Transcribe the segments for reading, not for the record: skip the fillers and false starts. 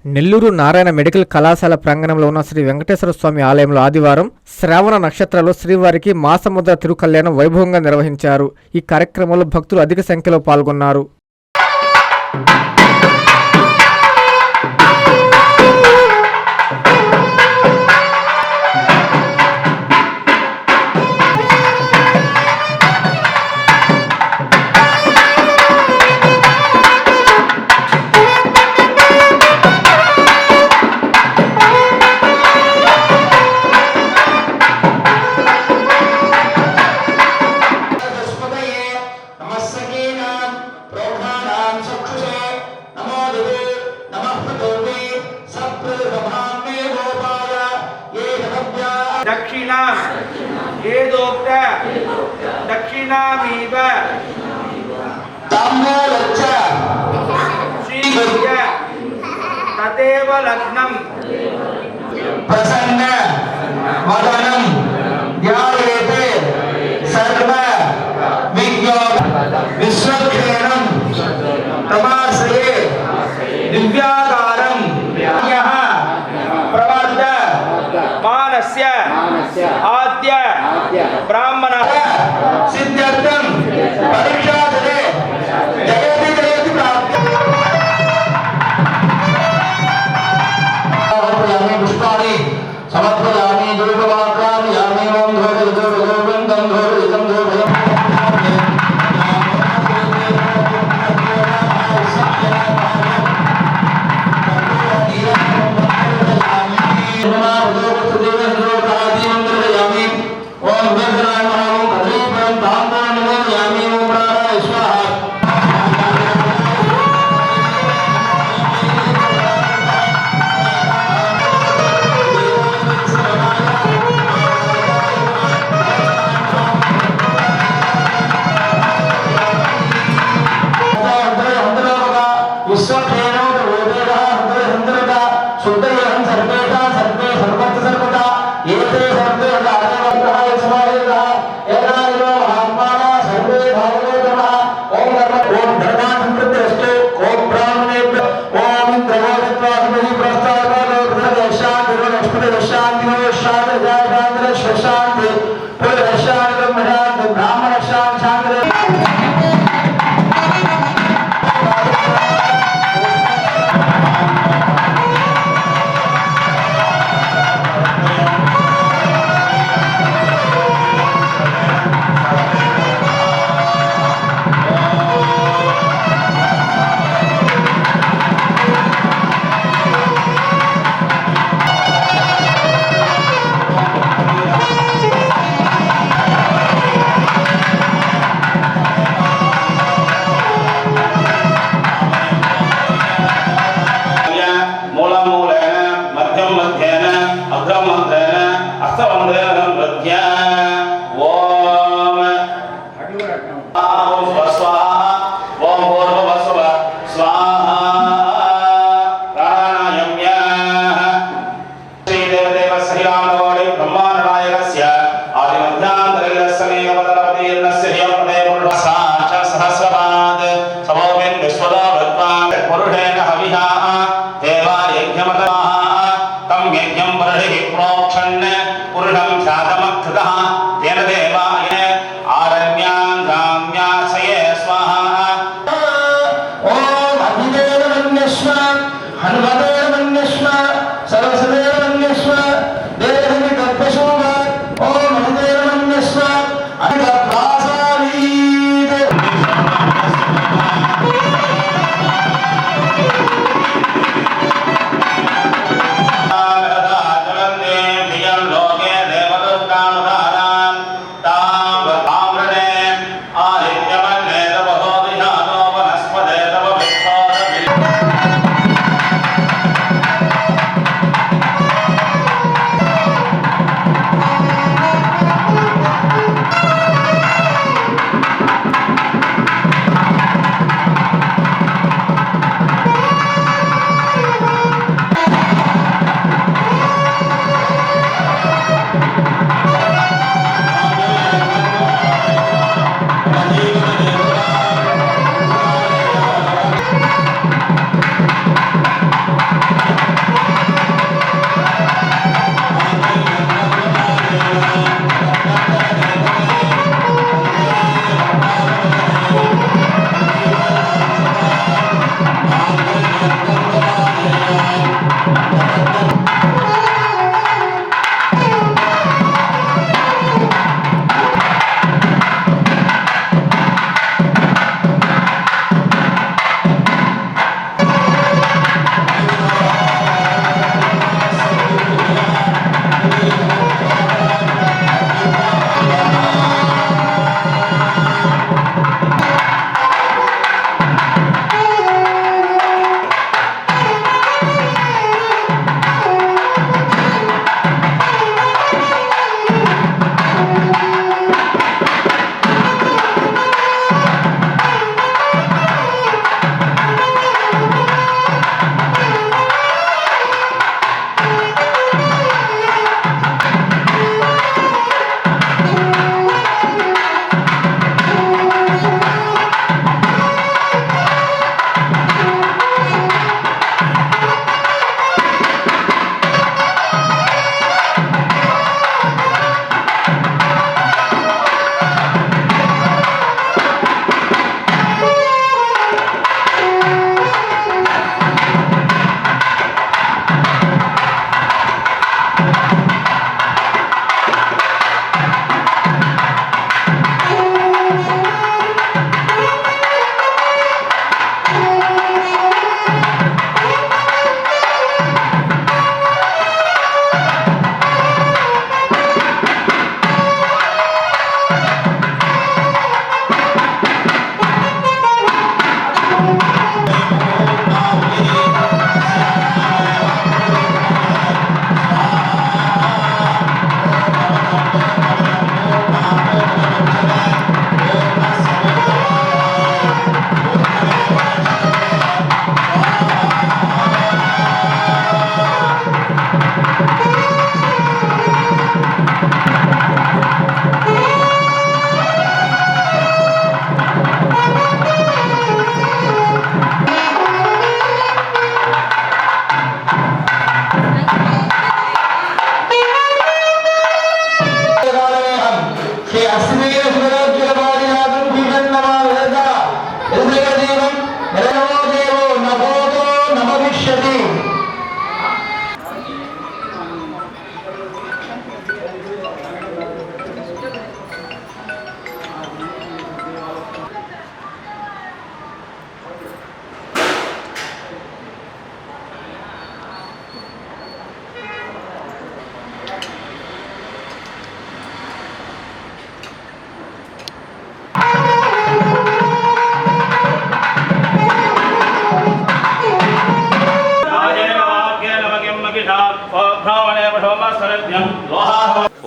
Nellore Narayana medical కళాశాల ప్రాంగణంలో ఉన్న శ్రీ వెంకటేశ్వర స్వామి ఆలయంలో ఆదివారం శ్రావణ నక్షత్రాలు శ్రీవారికి మాసముద్ర తిరుకల్యాణం వైభవంగా నిర్వహించారు. ఈ కార్యక్రమంలో భక్తులు అధిక సంఖ్యలో పాల్గొన్నారు. दक्षिणा वेदोक्त दक्षिणामीव ताम्बूलच्च श्रीगुर्य तदेव लग्नं प्रसन्न वदनं ध्यायेते सर्व विज्ञान विश्वक्षेणं तमाश्रये दिव्याकारं यः प्रवर्त मानस्य आद्य ब्राह्मण सिद्ध्यर्थं परीक्षादरे जयति जयति प्राप्ति समर्पयामि पुष्पाणि समर्पयामि धूपवाक्यामि यामि ओम धूपं धूपं धूपं धूपं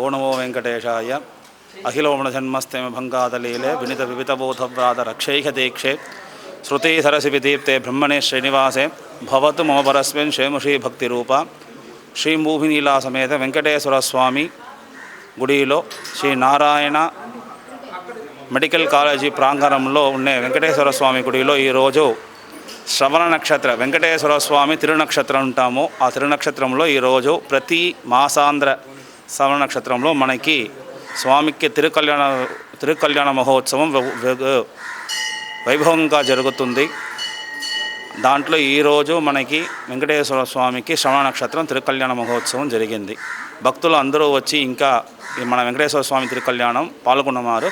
ఓ నమో వెంకటేశాయ. అఖిలోమణజన్మస్తేమ భంగాదలీలే వినిత వివితబోధవ్రాత రక్షైక దీక్షే శృతి సరసి విదీప్తే బ్రహ్మణే శ్రీనివాసే భవతు మమ పరస్మిన్ క్షేముషీ భక్తిరూప. శ్రీ మూహినీలా సమేత వెంకటేశ్వర స్వామి గుడిలో శ్రీ నారాయణ మెడికల్ కాలేజీ ప్రాంగణంలో ఉండే వెంకటేశ్వర స్వామి గుడిలో ఈరోజు శ్రవణ నక్షత్ర వెంకటేశ్వర స్వామి తిరునక్షత్రం ఉంటాము. ఆ తిరునక్షత్రంలో ఈరోజు ప్రతి మాసాంధ్ర శ్రవణ నక్షత్రంలో మనకి స్వామికి తిరుకల్యాణ మహోత్సవం వైభవంగా జరుగుతుంది. దాంట్లో ఈరోజు మనకి వెంకటేశ్వర స్వామికి శ్రవణ నక్షత్రం తిరుకల్యాణ మహోత్సవం జరిగింది. భక్తులు అందరూ వచ్చి ఇంకా మన వెంకటేశ్వర స్వామి తిరుకల్యాణం పాల్గొన్నారు.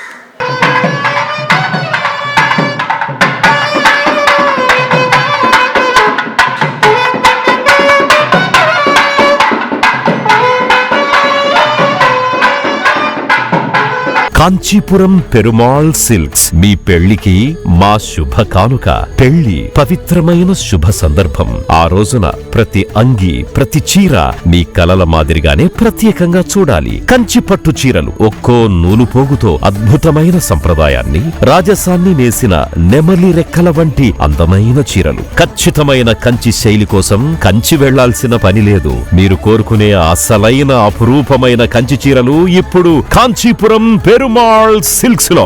కాంచీపురం పెరుమాళ్ సిల్క్స్ మీ పెళ్లికి మా శుభ కానుక. పెళ్లి పవిత్రమైన శుభ సందర్భం. ఆ రోజున ప్రతి అంగి ప్రతి చీర మీ కలల మాదిరిగానే ప్రత్యేకంగా చూడాలి. కంచి పట్టు చీరలు ఒక్కో నూలు పోగుతో అద్భుతమైన సంప్రదాయాన్ని రాజసాన్ని నేసిన నెమలి రెక్కల వంటి అందమైన చీరలు. ఖచ్చితమైన కంచి శైలి కోసం కంచి వెళ్లాల్సిన పని లేదు. మీరు కోరుకునే అసలైన అపురూపమైన కంచి చీరలు ఇప్పుడు కాంచీపురం పెరుమాళ్ సిల్క్స్ లో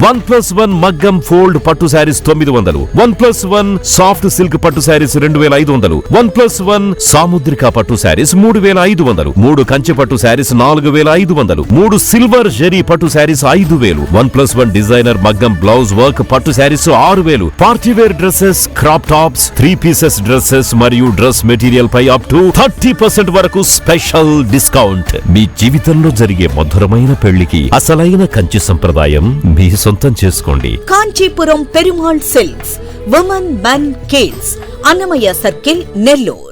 1+1 మగ్గం ఫోల్డ్ పట్టు శారీస్ 900, 1+1 సాఫ్ట్ సిల్క్ పట్టు శారీస్ 2500, 1+1 సాముద్రిక పట్టు శారీస్ 3500, 3 కంచి పట్టు శారీస్ 4500, 3 సిల్వర్ జెరీ పట్టు శారీస్ 5000, 1+1 డిజైనర్ మగ్గం బ్లౌజ్ వర్క్ పట్టు sarees 6000. Party wear dresses, crop tops, 3 pieces dresses మరియు డ్రెస్ మెటీరియల్ పై అప్ టు 30% వరకు స్పెషల్ డిస్కౌంట్. మీ జీవితంలో జరిగే మధురమైన పెళ్లికి అసలైన కంచి సంప్రదాయం మీ సొంతం చేసుకోండి. Kanchipuram Perumal silks, women, men, kids, Annamayya circle, Nellore.